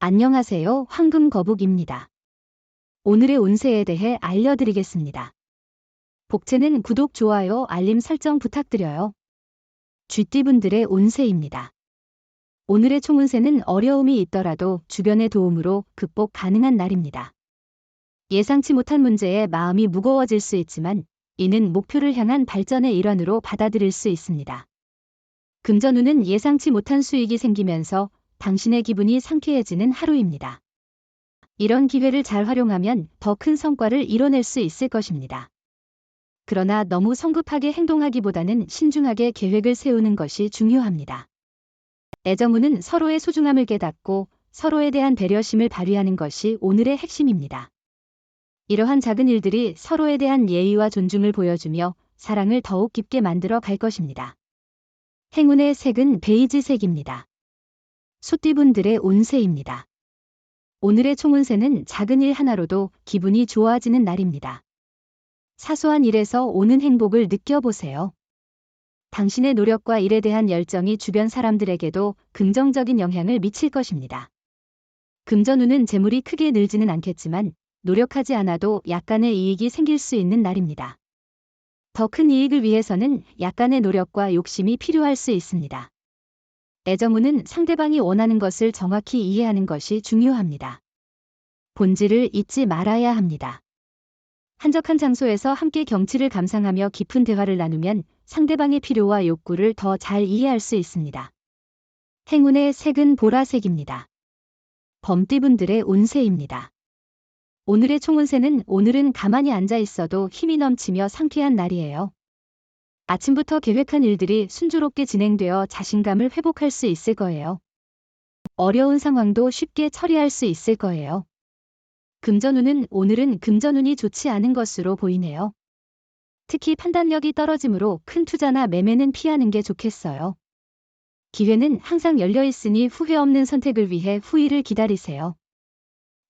안녕하세요. 황금거북입니다. 오늘의 운세에 대해 알려드리겠습니다. 복채는 구독, 좋아요, 알림 설정 부탁드려요. 쥐띠분들의 운세입니다. 오늘의 총운세는 어려움이 있더라도 주변의 도움으로 극복 가능한 날입니다. 예상치 못한 문제에 마음이 무거워질 수 있지만 이는 목표를 향한 발전의 일환으로 받아들일 수 있습니다. 금전운은 예상치 못한 수익이 생기면서 당신의 기분이 상쾌해지는 하루입니다. 이런 기회를 잘 활용하면 더 큰 성과를 이뤄낼 수 있을 것입니다. 그러나 너무 성급하게 행동하기보다는 신중하게 계획을 세우는 것이 중요합니다. 애정운은 서로의 소중함을 깨닫고 서로에 대한 배려심을 발휘하는 것이 오늘의 핵심입니다. 이러한 작은 일들이 서로에 대한 예의와 존중을 보여주며 사랑을 더욱 깊게 만들어 갈 것입니다. 행운의 색은 베이지색입니다. 소띠분들의 운세입니다. 오늘의 총운세는 작은 일 하나로도 기분이 좋아지는 날입니다. 사소한 일에서 오는 행복을 느껴보세요. 당신의 노력과 일에 대한 열정이 주변 사람들에게도 긍정적인 영향을 미칠 것입니다. 금전운은 재물이 크게 늘지는 않겠지만 노력하지 않아도 약간의 이익이 생길 수 있는 날입니다. 더 큰 이익을 위해서는 약간의 노력과 욕심이 필요할 수 있습니다. 애정운은 상대방이 원하는 것을 정확히 이해하는 것이 중요합니다. 본질을 잊지 말아야 합니다. 한적한 장소에서 함께 경치를 감상하며 깊은 대화를 나누면 상대방의 필요와 욕구를 더 잘 이해할 수 있습니다. 행운의 색은 보라색입니다. 범띠분들의 운세입니다. 오늘의 총운세는 오늘은 가만히 앉아 있어도 힘이 넘치며 상쾌한 날이에요. 아침부터 계획한 일들이 순조롭게 진행되어 자신감을 회복할 수 있을 거예요. 어려운 상황도 쉽게 처리할 수 있을 거예요. 금전운은 오늘은 금전운이 좋지 않은 것으로 보이네요. 특히 판단력이 떨어지므로 큰 투자나 매매는 피하는 게 좋겠어요. 기회는 항상 열려 있으니 후회 없는 선택을 위해 후일을 기다리세요.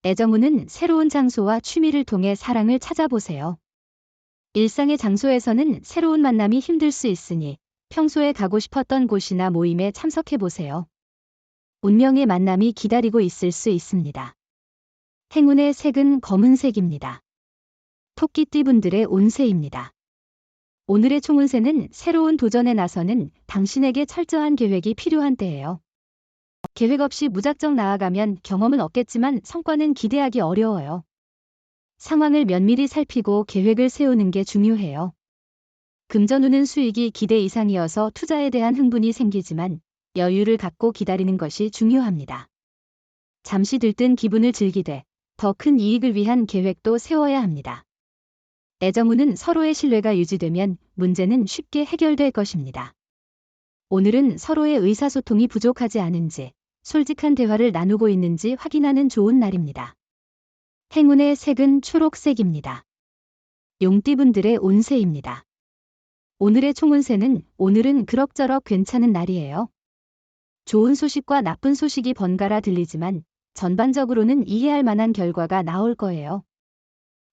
애정운은 새로운 장소와 취미를 통해 사랑을 찾아보세요. 일상의 장소에서는 새로운 만남이 힘들 수 있으니 평소에 가고 싶었던 곳이나 모임에 참석해보세요. 운명의 만남이 기다리고 있을 수 있습니다. 행운의 색은 검은색입니다. 토끼띠분들의 운세입니다. 오늘의 총운세는 새로운 도전에 나서는 당신에게 철저한 계획이 필요한 때예요. 계획 없이 무작정 나아가면 경험은 얻겠지만 성과는 기대하기 어려워요. 상황을 면밀히 살피고 계획을 세우는 게 중요해요. 금전운은 수익이 기대 이상이어서 투자에 대한 흥분이 생기지만 여유를 갖고 기다리는 것이 중요합니다. 잠시 들뜬 기분을 즐기되 더 큰 이익을 위한 계획도 세워야 합니다. 애정운은 서로의 신뢰가 유지되면 문제는 쉽게 해결될 것입니다. 오늘은 서로의 의사소통이 부족하지 않은지, 솔직한 대화를 나누고 있는지 확인하는 좋은 날입니다. 행운의 색은 초록색입니다. 용띠분들의 운세입니다. 오늘의 총운세는 오늘은 그럭저럭 괜찮은 날이에요. 좋은 소식과 나쁜 소식이 번갈아 들리지만 전반적으로는 이해할 만한 결과가 나올 거예요.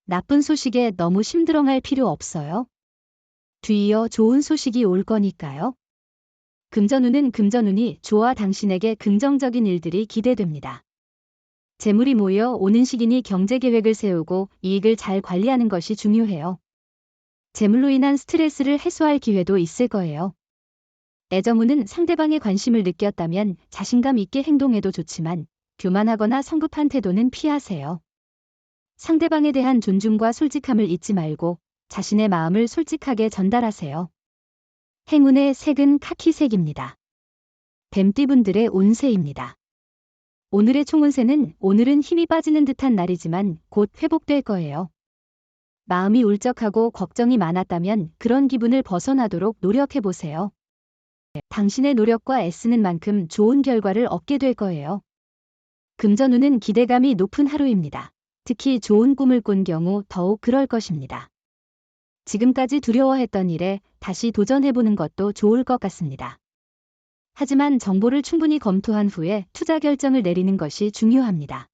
나쁜 소식에 너무 심드렁할 필요 없어요. 뒤이어 좋은 소식이 올 거니까요. 금전운은 금전운이 좋아 당신에게 긍정적인 일들이 기대됩니다. 재물이 모여 오는 시기니 경제 계획을 세우고 이익을 잘 관리하는 것이 중요해요. 재물로 인한 스트레스를 해소할 기회도 있을 거예요. 애정운은 상대방의 관심을 느꼈다면 자신감 있게 행동해도 좋지만 교만하거나 성급한 태도는 피하세요. 상대방에 대한 존중과 솔직함을 잊지 말고 자신의 마음을 솔직하게 전달하세요. 행운의 색은 카키색입니다. 뱀띠분들의 운세입니다. 오늘의 총운세는 오늘은 힘이 빠지는 듯한 날이지만 곧 회복될 거예요. 마음이 울적하고 걱정이 많았다면 그런 기분을 벗어나도록 노력해보세요. 당신의 노력과 애쓰는 만큼 좋은 결과를 얻게 될 거예요. 금전운은 기대감이 높은 하루입니다. 특히 좋은 꿈을 꾼 경우 더욱 그럴 것입니다. 지금까지 두려워했던 일에 다시 도전해보는 것도 좋을 것 같습니다. 하지만 정보를 충분히 검토한 후에 투자 결정을 내리는 것이 중요합니다.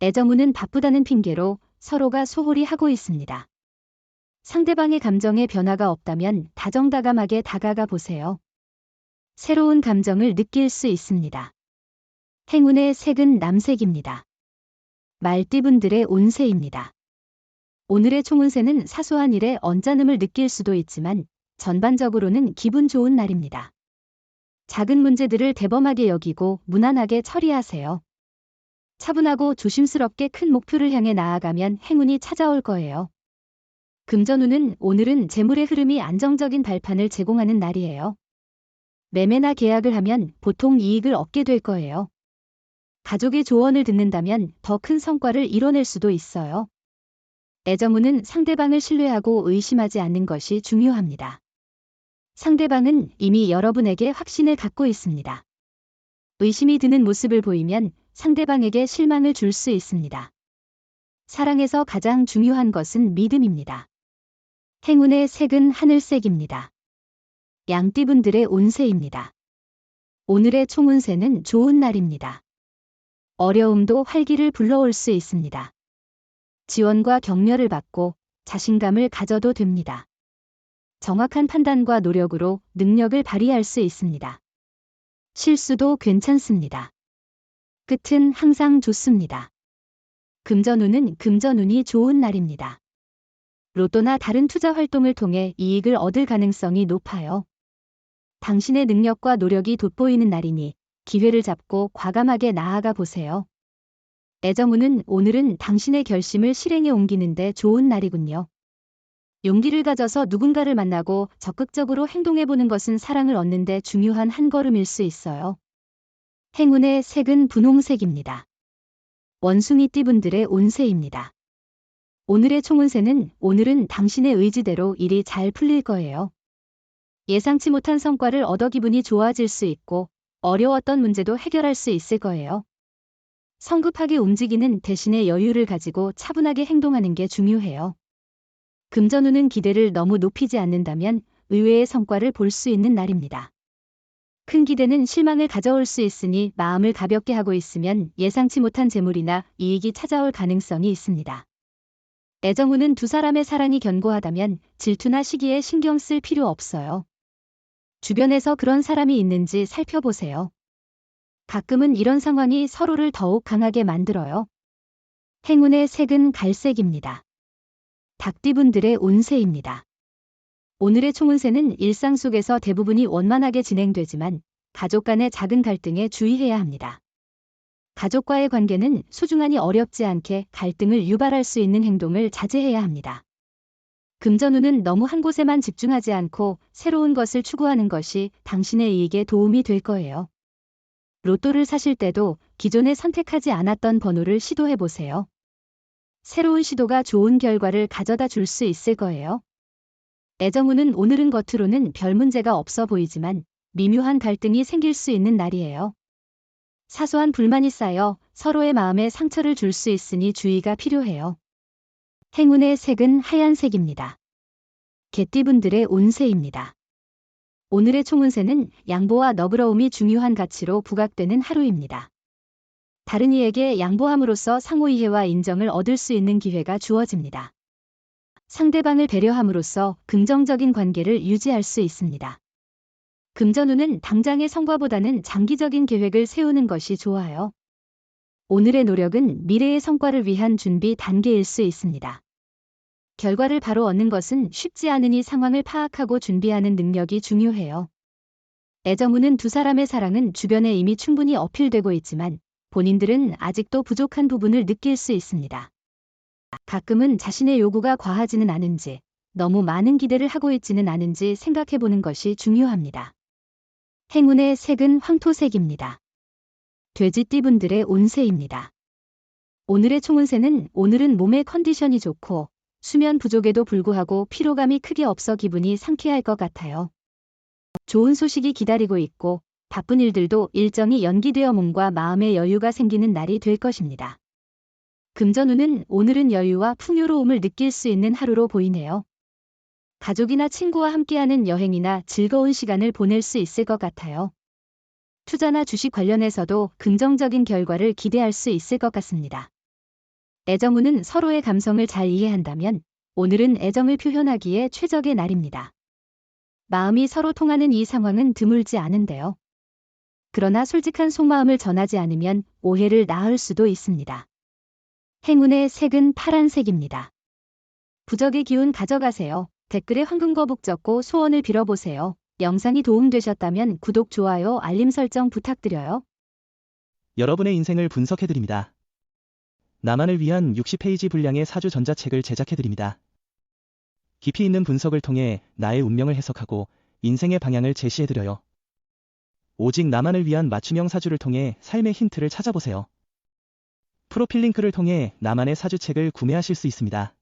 애정운은 바쁘다는 핑계로 서로가 소홀히 하고 있습니다. 상대방의 감정에 변화가 없다면 다정다감하게 다가가 보세요. 새로운 감정을 느낄 수 있습니다. 행운의 색은 남색입니다. 말띠분들의 운세입니다. 오늘의 총운세는 사소한 일에 언짢음을 느낄 수도 있지만 전반적으로는 기분 좋은 날입니다. 작은 문제들을 대범하게 여기고 무난하게 처리하세요. 차분하고 조심스럽게 큰 목표를 향해 나아가면 행운이 찾아올 거예요. 금전운은 오늘은 재물의 흐름이 안정적인 발판을 제공하는 날이에요. 매매나 계약을 하면 보통 이익을 얻게 될 거예요. 가족의 조언을 듣는다면 더 큰 성과를 이뤄낼 수도 있어요. 애정운은 상대방을 신뢰하고 의심하지 않는 것이 중요합니다. 상대방은 이미 여러분에게 확신을 갖고 있습니다. 의심이 드는 모습을 보이면 상대방에게 실망을 줄 수 있습니다. 사랑에서 가장 중요한 것은 믿음입니다. 행운의 색은 하늘색입니다. 양띠분들의 운세입니다. 오늘의 총운세는 좋은 날입니다. 어려움도 활기를 불러올 수 있습니다. 지원과 격려를 받고 자신감을 가져도 됩니다. 정확한 판단과 노력으로 능력을 발휘할 수 있습니다. 실수도 괜찮습니다. 끝은 항상 좋습니다. 금전운은 금전운이 좋은 날입니다. 로또나 다른 투자 활동을 통해 이익을 얻을 가능성이 높아요. 당신의 능력과 노력이 돋보이는 날이니 기회를 잡고 과감하게 나아가 보세요. 애정운은 오늘은 당신의 결심을 실행에 옮기는데 좋은 날이군요. 용기를 가져서 누군가를 만나고 적극적으로 행동해보는 것은 사랑을 얻는 데 중요한 한 걸음일 수 있어요. 행운의 색은 분홍색입니다. 원숭이띠분들의 운세입니다. 오늘의 총운세는 오늘은 당신의 의지대로 일이 잘 풀릴 거예요. 예상치 못한 성과를 얻어 기분이 좋아질 수 있고 어려웠던 문제도 해결할 수 있을 거예요. 성급하게 움직이는 대신에 여유를 가지고 차분하게 행동하는 게 중요해요. 금전운은 기대를 너무 높이지 않는다면 의외의 성과를 볼 수 있는 날입니다. 큰 기대는 실망을 가져올 수 있으니 마음을 가볍게 하고 있으면 예상치 못한 재물이나 이익이 찾아올 가능성이 있습니다. 애정운은 두 사람의 사랑이 견고하다면 질투나 시기에 신경 쓸 필요 없어요. 주변에서 그런 사람이 있는지 살펴보세요. 가끔은 이런 상황이 서로를 더욱 강하게 만들어요. 행운의 색은 갈색입니다. 닭띠분들의 운세입니다. 오늘의 총운세는 일상 속에서 대부분이 원만하게 진행되지만 가족 간의 작은 갈등에 주의해야 합니다. 가족과의 관계는 소중하니 어렵지 않게 갈등을 유발할 수 있는 행동을 자제해야 합니다. 금전운은 너무 한 곳에만 집중하지 않고 새로운 것을 추구하는 것이 당신의 이익에 도움이 될 거예요. 로또를 사실 때도 기존에 선택하지 않았던 번호를 시도해 보세요. 새로운 시도가 좋은 결과를 가져다 줄 수 있을 거예요. 애정운은 오늘은 겉으로는 별 문제가 없어 보이지만 미묘한 갈등이 생길 수 있는 날이에요. 사소한 불만이 쌓여 서로의 마음에 상처를 줄 수 있으니 주의가 필요해요. 행운의 색은 하얀색입니다. 개띠분들의 운세입니다. 오늘의 총운세는 양보와 너그러움이 중요한 가치로 부각되는 하루입니다. 다른 이에게 양보함으로써 상호이해와 인정을 얻을 수 있는 기회가 주어집니다. 상대방을 배려함으로써 긍정적인 관계를 유지할 수 있습니다. 금전운은 당장의 성과보다는 장기적인 계획을 세우는 것이 좋아요. 오늘의 노력은 미래의 성과를 위한 준비 단계일 수 있습니다. 결과를 바로 얻는 것은 쉽지 않으니 상황을 파악하고 준비하는 능력이 중요해요. 애정운은 두 사람의 사랑은 주변에 이미 충분히 어필되고 있지만 본인들은 아직도 부족한 부분을 느낄 수 있습니다. 가끔은 자신의 요구가 과하지는 않은지, 너무 많은 기대를 하고 있지는 않은지 생각해보는 것이 중요합니다. 행운의 색은 황토색입니다. 돼지띠분들의 운세입니다. 오늘의 총운세는 오늘은 몸의 컨디션이 좋고 수면 부족에도 불구하고 피로감이 크게 없어 기분이 상쾌할 것 같아요. 좋은 소식이 기다리고 있고 바쁜 일들도 일정이 연기되어 몸과 마음의 여유가 생기는 날이 될 것입니다. 금전운은 오늘은 여유와 풍요로움을 느낄 수 있는 하루로 보이네요. 가족이나 친구와 함께하는 여행이나 즐거운 시간을 보낼 수 있을 것 같아요. 투자나 주식 관련해서도 긍정적인 결과를 기대할 수 있을 것 같습니다. 애정운은 서로의 감성을 잘 이해한다면 오늘은 애정을 표현하기에 최적의 날입니다. 마음이 서로 통하는 이 상황은 드물지 않은데요. 그러나 솔직한 속마음을 전하지 않으면 오해를 낳을 수도 있습니다. 행운의 색은 파란색입니다. 부적의 기운 가져가세요. 댓글에 황금거북 적고 소원을 빌어보세요. 영상이 도움되셨다면 구독, 좋아요, 알림 설정 부탁드려요. 여러분의 인생을 분석해드립니다. 나만을 위한 60페이지 분량의 사주 전자책을 제작해드립니다. 깊이 있는 분석을 통해 나의 운명을 해석하고 인생의 방향을 제시해드려요. 오직 나만을 위한 맞춤형 사주를 통해 삶의 힌트를 찾아보세요. 프로필 링크를 통해 나만의 사주책을 구매하실 수 있습니다.